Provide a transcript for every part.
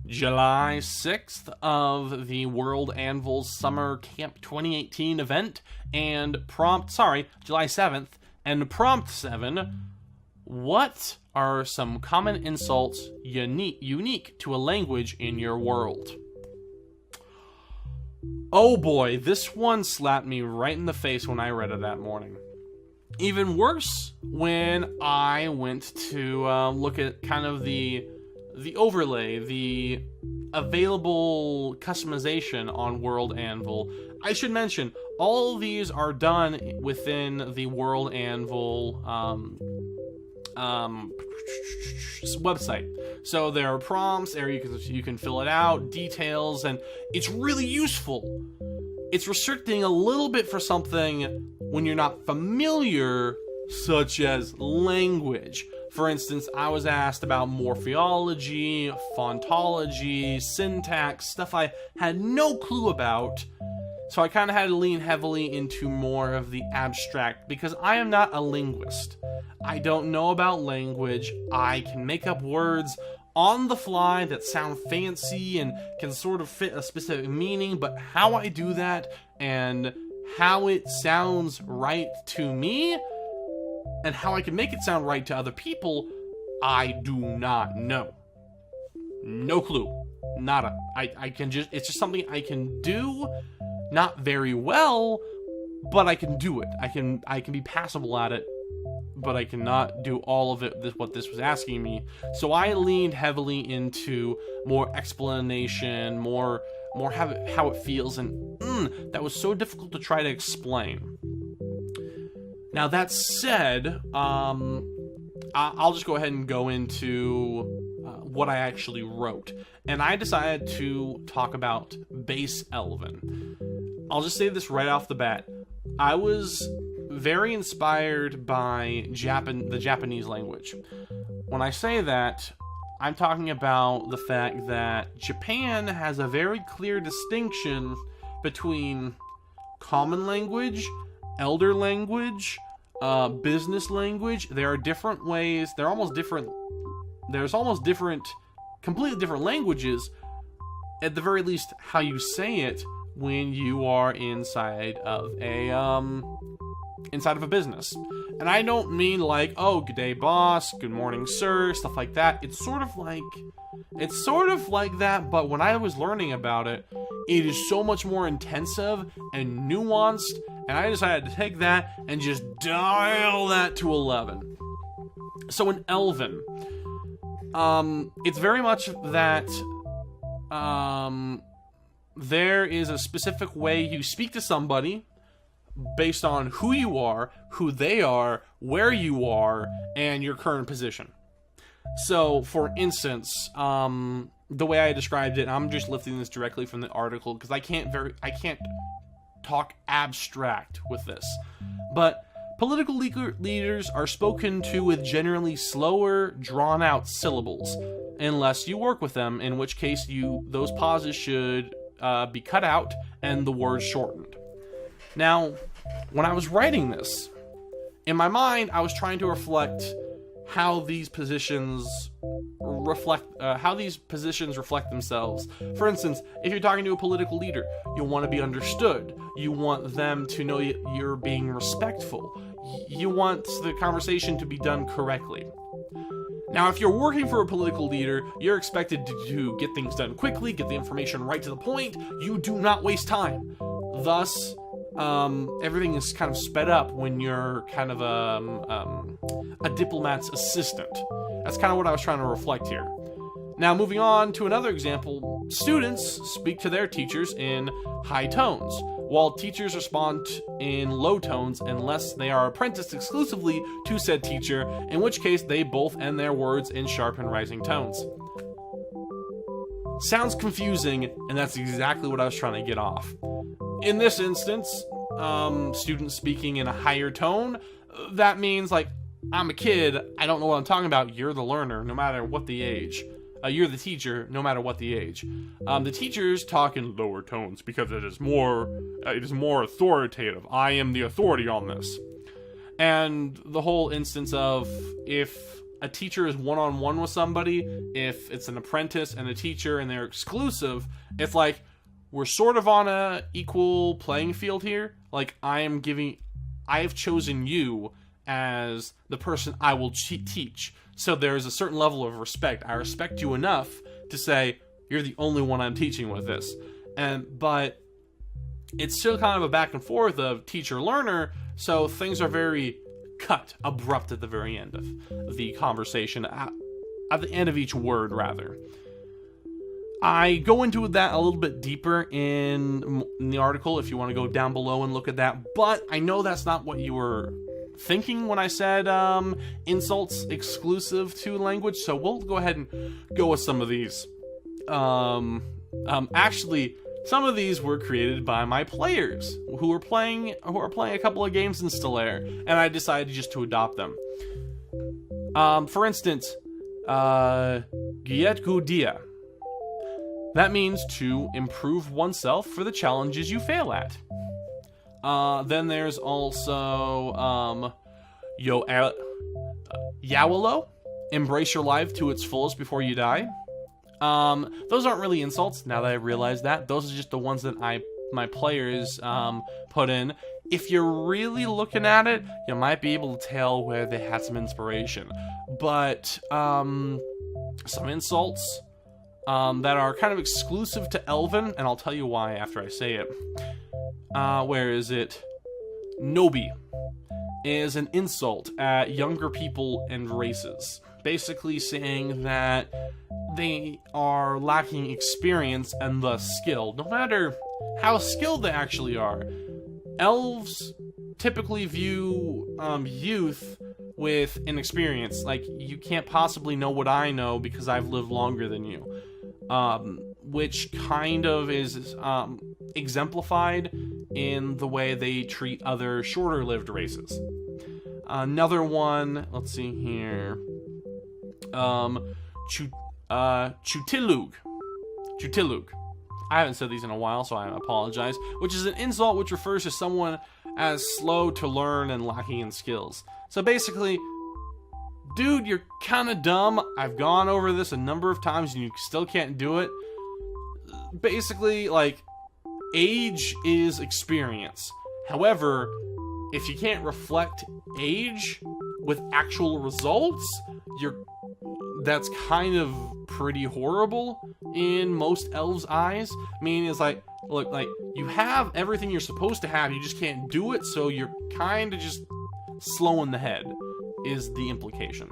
July 6th of the World Anvil Summer Camp 2018 event, and July 7th, and prompt 7, what are some common insults unique to a language in your world? Oh boy, this one slapped me right in the face when I read it that morning. Even worse, when I went to look at kind of the overlay, the available customization on World Anvil. I should mention, all of these are done within the World Anvil website. So there are prompts there, you can fill it out, details, and it's really useful. It's restricting a little bit for something when you're not familiar, such as language. For instance, I was asked about morphology, fontology, syntax, stuff I had no clue about. So I kind of had to lean heavily into more of the abstract, because I am not a linguist. I don't know about language. I can make up words on the fly that sound fancy and can sort of fit a specific meaning, but how I do that and how it sounds right to me and how I can make it sound right to other people, I do not know. No clue. Nada. It's just something I can do, not very well, but I can do it. I can be passable at it, but I cannot do all of it, what this was asking me. So I leaned heavily into more explanation, more how it feels, and that was so difficult to try to explain. Now that said, I'll just go ahead and go into what I actually wrote. And I decided to talk about base Elven. I'll just say this right off the bat. I was very inspired by the Japanese language. When I say that, I'm talking about the fact that Japan has a very clear distinction between common language, elder language, business language. There are different ways, there's almost different, completely different languages, at the very least how you say it when you are inside of a business. And I don't mean like, oh, good day boss, good morning sir, stuff like that. It's sort of like that, but when I was learning about it, it is so much more intensive and nuanced, and I decided to take that and just dial that to 11. So in Elven, it's very much that there is a specific way you speak to somebody based on who you are, who they are, where you are, and your current position. So, for instance, the way I described it, I'm just lifting this directly from the article because I can't talk abstract with this. But political leaders are spoken to with generally slower, drawn-out syllables, unless you work with them, in which case those pauses should be cut out and the words shortened. Now, when I was writing this, in my mind, I was trying to reflect how these positions reflect themselves. For instance, if you're talking to a political leader, you'll want to be understood. You want them to know you're being respectful. You want the conversation to be done correctly. Now, if you're working for a political leader, you're expected to get things done quickly, get the information right to the point. You do not waste time. Thus, everything is kind of sped up when you're kind of a diplomat's assistant. That's kind of what I was trying to reflect here. Now, moving on to another example, students speak to their teachers in high tones, while teachers respond in low tones unless they are apprenticed exclusively to said teacher, in which case they both end their words in sharp and rising tones. Sounds confusing, and that's exactly what I was trying to get off. In this instance, students speaking in a higher tone, that means like, I'm a kid, I don't know what I'm talking about, you're the learner, no matter what the age. You're the teacher, no matter what the age. The teachers talk in lower tones because it is more authoritative. I am the authority on this. And the whole instance of if a teacher is one-on-one with somebody, if it's an apprentice and a teacher and they're exclusive, it's like we're sort of on a equal playing field here. Like I have chosen you as the person I will teach. So there's a certain level of respect. I respect you enough to say, you're the only one I'm teaching with this. But it's still kind of a back and forth of teacher-learner, so things are very abrupt at the very end of the conversation, at the end of each word, rather. I go into that a little bit deeper in the article if you want to go down below and look at that, but I know that's not what you were thinking when I said insults exclusive to language, so we'll go ahead and go with some of these. Actually, some of these were created by my players who are playing a couple of games in Stellaire, and I decided just to adopt them. For instance, Giet Gudia. That means to improve oneself for the challenges you fail at. Then there's also Yawalo. Embrace your life to its fullest before you die. Those aren't really insults, now that I realize that. Those are just the ones that my players put in. If you're really looking at it, you might be able to tell where they had some inspiration. But some insults that are kind of exclusive to Elven, and I'll tell you why after I say it. Where is it? Nobi is an insult at younger people and races. Basically saying that they are lacking experience and thus skill. No matter how skilled they actually are, elves typically view youth with inexperience. Like, you can't possibly know what I know because I've lived longer than you. Which kind of is exemplified in the way they treat other shorter-lived races. Another one, let's see here. Chutilug. I haven't said these in a while, so I apologize. Which is an insult which refers to someone as slow to learn and lacking in skills. So basically, dude, you're kind of dumb. I've gone over this a number of times and you still can't do it. Basically, like, age is experience. However, if you can't reflect age with actual results, that's kind of pretty horrible in most elves' eyes. Meaning, it's like, look, like, you have everything you're supposed to have, you just can't do it, so you're kind of just slow in the head, is the implication.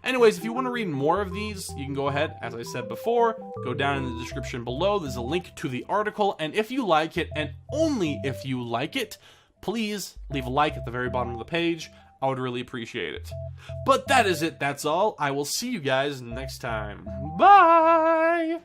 Anyways, if you want to read more of these, you can go ahead, as I said before, go down in the description below. There's a link to the article, and if you like it, and only if you like it, please leave a like at the very bottom of the page. I would really appreciate it. But that is it, that's all. I will see you guys next time. Bye!